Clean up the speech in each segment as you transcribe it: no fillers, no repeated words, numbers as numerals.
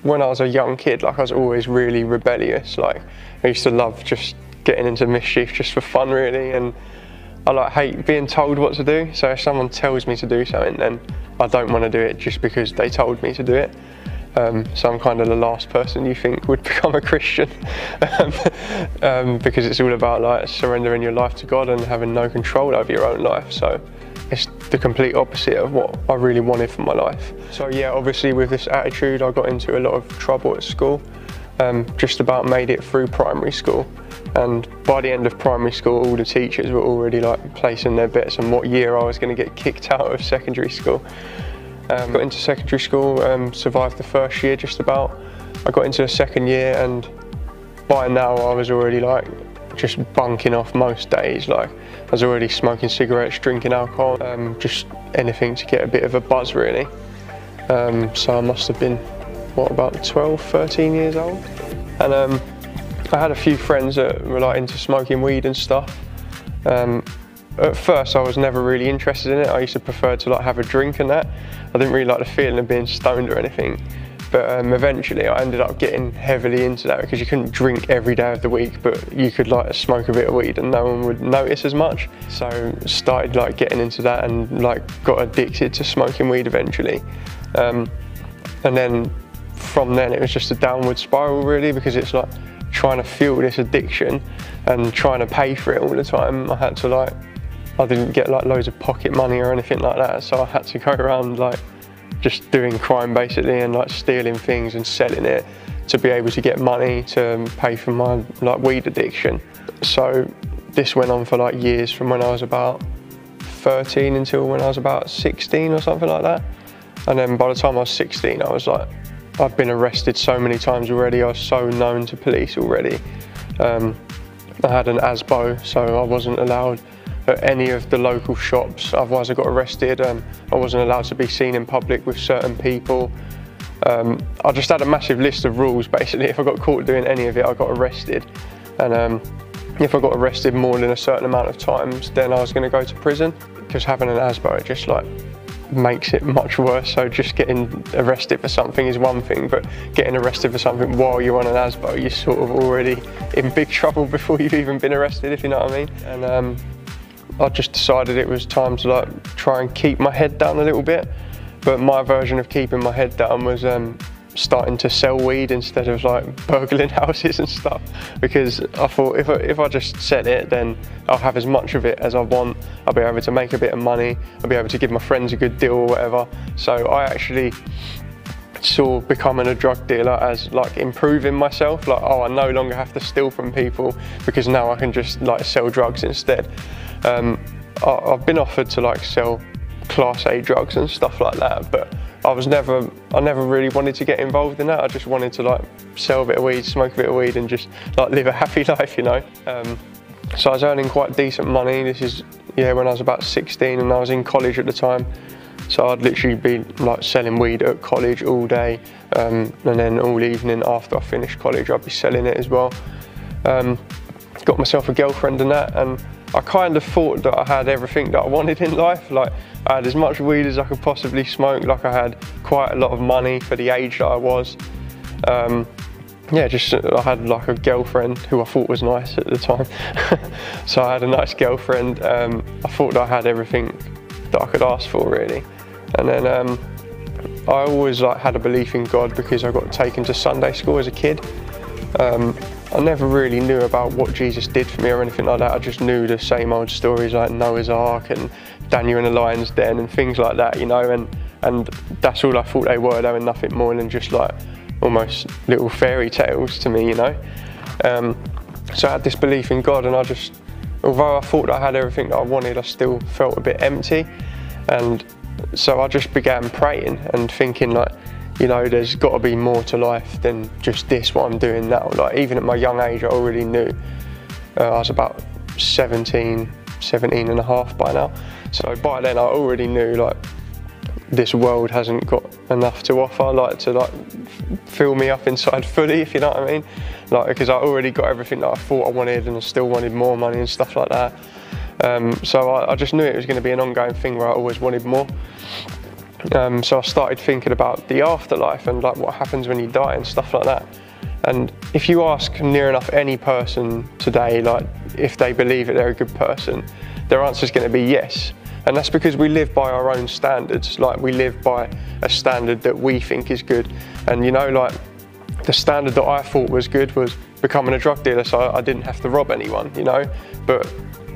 when I was a young kid, like I was always really rebellious. Like I used to love just getting into mischief just for fun really, and I like hate being told what to do. So if someone tells me to do something, then I don't want to do it just because they told me to do it. So I'm kind of the last person you think would become a Christian, because it's all about like surrendering your life to God and having no control over your own life. So it's the complete opposite of what I really wanted for my life. So yeah, obviously with this attitude, I got into a lot of trouble at school. Just about made it through primary school, and by the end of primary school, all the teachers were already like placing their bets on what year I was going to get kicked out of secondary school. Got into secondary school, survived the first year just about. I got into the second year, and by now I was already like just bunking off most days. Like I was already smoking cigarettes, drinking alcohol, just anything to get a bit of a buzz really. So I must have been, what, about 12, 13 years old? And I had a few friends that were like into smoking weed and stuff. At first I was never really interested in it. I used to prefer to like have a drink and that. I didn't really like the feeling of being stoned or anything. But eventually I ended up getting heavily into that because you couldn't drink every day of the week, but you could like smoke a bit of weed and no one would notice as much. So started like getting into that and like got addicted to smoking weed eventually. And then from then it was just a downward spiral really, because it's like trying to fuel this addiction and trying to pay for it all the time. I had to like, I didn't get like loads of pocket money or anything like that, so I had to go around like just doing crime basically and like stealing things and selling it to be able to get money to pay for my like weed addiction. So this went on for like years, from when I was about 13 until when I was about 16 or something like that. And then by the time I was 16, I was like, I'd been arrested so many times already. I was so known to police already. I had an ASBO, so I wasn't allowed at any of the local shops, otherwise I got arrested. I wasn't allowed to be seen in public with certain people. I just had a massive list of rules basically. If I got caught doing any of it, I got arrested. And if I got arrested more than a certain amount of times, then I was going to go to prison. Because having an ASBO, it just like makes it much worse. So just getting arrested for something is one thing, but getting arrested for something while you're on an ASBO, you're sort of already in big trouble before you've even been arrested, if you know what I mean. And I just decided it was time to like try and keep my head down a little bit. But my version of keeping my head down was starting to sell weed instead of like burgling houses and stuff, because I thought if I just sell it, then I'll have as much of it as I want. I'll be able to make a bit of money. I'll be able to give my friends a good deal or whatever. So I actually saw becoming a drug dealer as like improving myself. Like, oh, I no longer have to steal from people because now I can just like sell drugs instead. I've been offered to like sell Class A drugs and stuff like that, but I never really wanted to get involved in that. I just wanted to like sell a bit of weed, smoke a bit of weed, and just like live a happy life, you know. So I was earning quite decent money. This is, yeah, when I was about 16 and I was in college at the time. So I'd literally be like selling weed at college all day, and then all evening after I finished college, I'd be selling it as well. Got myself a girlfriend and that, and I kind of thought that I had everything that I wanted in life. Like I had as much weed as I could possibly smoke. Like I had quite a lot of money for the age that I was. Yeah, just I had like a girlfriend who I thought was nice at the time. So I had a nice girlfriend. I thought that I had everything that I could ask for really. And then I always like had a belief in God because I got taken to Sunday school as a kid. I never really knew about what Jesus did for me or anything like that. I just knew the same old stories like Noah's Ark and Daniel in the lion's den and things like that, you know, and that's all I thought they were. They were nothing more than just like almost little fairy tales to me, you know. So I had this belief in God, and I just, although I thought I had everything that I wanted, I still felt a bit empty. And so I just began praying and thinking like, you know, there's got to be more to life than just this, what I'm doing now. Like even at my young age, I already knew. I was about 17 and a half by now. So by then I already knew like this world hasn't got enough to offer, like to like fill me up inside fully, if you know what I mean. Like because I already got everything that I thought I wanted, and I still wanted more money and stuff like that. So I just knew it was going to be an ongoing thing where I always wanted more. So I started thinking about the afterlife and like what happens when you die and stuff like that. And if you ask near enough any person today, like if they believe that they're a good person, their answer is going to be yes. And that's because we live by our own standards. Like we live by a standard that we think is good. And you know, like the standard that I thought was good was becoming a drug dealer, so I didn't have to rob anyone, you know. But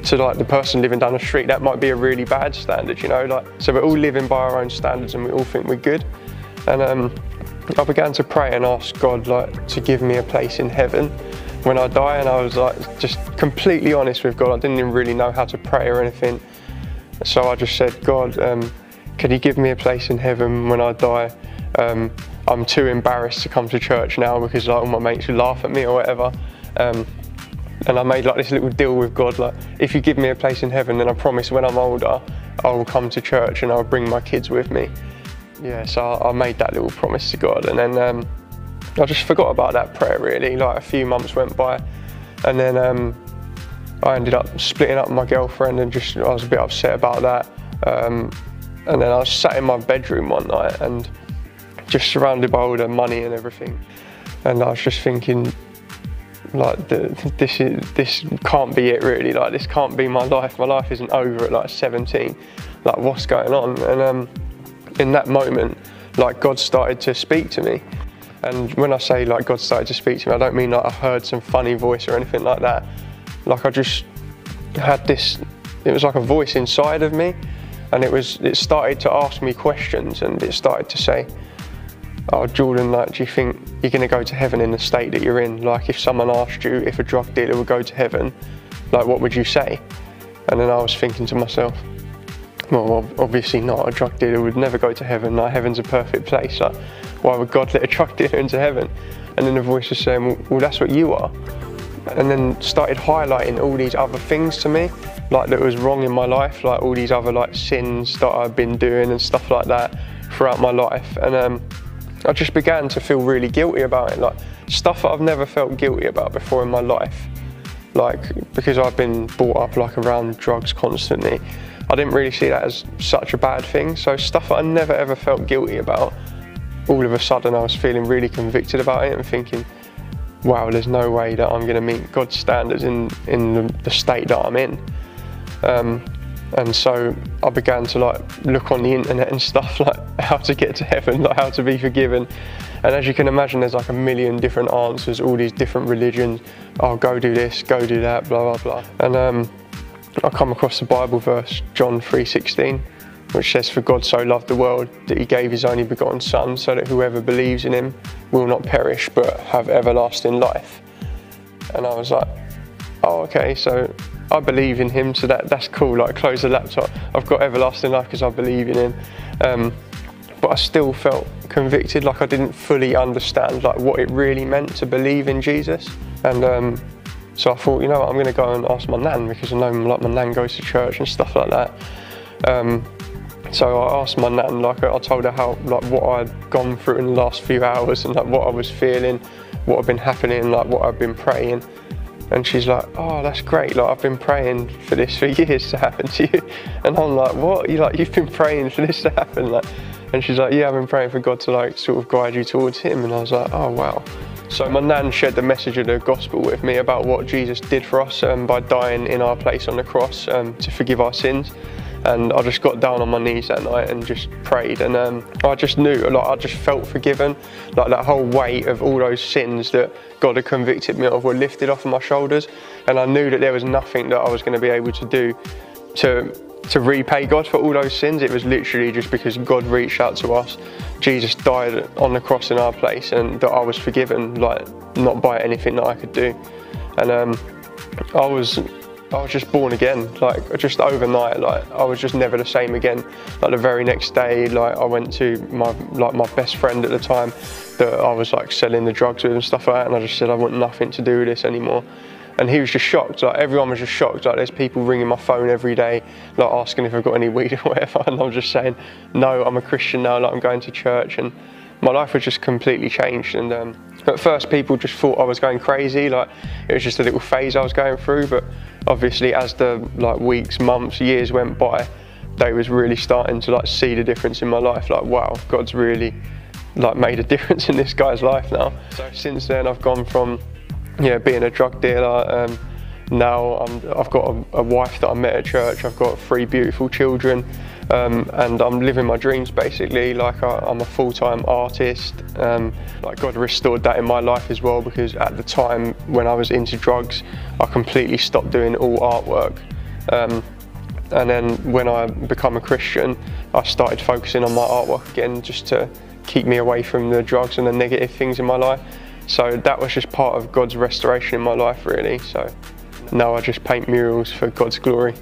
to like the person living down the street, that might be a really bad standard, you know. Like, so we're all living by our own standards and we all think we're good. And I began to pray and ask God like to give me a place in heaven when I die, and I was like just completely honest with God. I didn't even really know how to pray or anything. So I just said, God, can you give me a place in heaven when I die? I'm too embarrassed to come to church now because like all my mates would laugh at me or whatever. And I made like this little deal with God, like if you give me a place in heaven, then I promise when I'm older, I will come to church and I'll bring my kids with me. Yeah, so I made that little promise to God, and then I just forgot about that prayer really. Like a few months went by, and then I ended up splitting up with my girlfriend, and I was a bit upset about that. And then I was sat in my bedroom one night and just surrounded by all the money and everything, and I was just thinking, like this can't be it really. Like this can't be my life. My life isn't over at like 17. Like what's going on? And in that moment, like God started to speak to me. And when I say like God started to speak to me, I don't mean like I heard some funny voice or anything like that. Like I just had this, it was like a voice inside of me, and it started to ask me questions, and it started to say, oh Jordan, like do you think you're going to go to heaven in the state that you're in? Like if someone asked you if a drug dealer would go to heaven, like what would you say? And then I was thinking to myself, well obviously not, a drug dealer would never go to heaven. Like heaven's a perfect place, like why would God let a drug dealer into heaven? And then the voice was saying, well that's what you are. And then started highlighting all these other things to me, like that was wrong in my life, like all these other like sins that I've been doing and stuff like that throughout my life. And I just began to feel really guilty about it, like stuff that I've never felt guilty about before in my life. Like because I've been brought up like around drugs constantly, I didn't really see that as such a bad thing. So stuff that I never ever felt guilty about, all of a sudden I was feeling really convicted about it and thinking, wow, there's no way that I'm going to meet God's standards in the state that I'm in. And so I began to like look on the internet and stuff, like how to get to heaven, like how to be forgiven. And as you can imagine, there's like a million different answers, all these different religions. Oh, go do this, go do that, blah, blah, blah. And I come across the Bible verse, John 3:16, which says, for God so loved the world that he gave his only begotten son, so that whoever believes in him will not perish, but have everlasting life. And I was like, oh, okay, so I believe in him, so that's cool, like close the laptop. I've got everlasting life because I believe in him. But I still felt convicted, like I didn't fully understand like what it really meant to believe in Jesus. And so I thought, you know what, I'm gonna go and ask my nan, because I know like my nan goes to church and stuff like that. So I asked my nan, like I told her how, like what I'd gone through in the last few hours and like what I was feeling, what had been happening, like what I'd been praying. And she's like, oh, that's great, like I've been praying for this for years to happen to you. And I'm like, what? You've been praying for this to happen? Like, and she's like, yeah, I've been praying for God to like sort of guide you towards him. And I was like, oh wow. So my nan shared the message of the gospel with me about what Jesus did for us by dying in our place on the cross to forgive our sins. And I just got down on my knees that night and just prayed, and I just knew, like I just felt forgiven, like that whole weight of all those sins that God had convicted me of were lifted off of my shoulders, and I knew that there was nothing that I was going to be able to do to repay God for all those sins. It was literally just because God reached out to us, Jesus died on the cross in our place, and that I was forgiven, like not by anything that I could do. And I was just born again, like just overnight. Like I was just never the same again. Like the very next day, like I went to my best friend at the time that I was like selling the drugs with and stuff like that, and I just said I want nothing to do with this anymore. And he was just shocked, like everyone was just shocked. Like there's people ringing my phone every day, like asking if I've got any weed or whatever, and I'm just saying, no, I'm a Christian now, like I'm going to church, and my life was just completely changed. And at first people just thought I was going crazy, like it was just a little phase I was going through, but obviously as the like weeks, months, years went by, they was really starting to like see the difference in my life. Like, wow, God's really like made a difference in this guy's life now. So since then I've gone from being a drug dealer, now I've got a wife that I met at church, I've got 3 beautiful children, and I'm living my dreams basically. Like I'm a full-time artist. Like God restored that in my life as well, because at the time when I was into drugs, I completely stopped doing all artwork. And then when I become a Christian, I started focusing on my artwork again, just to keep me away from the drugs and the negative things in my life. So that was just part of God's restoration in my life really. So now I just paint murals for God's glory.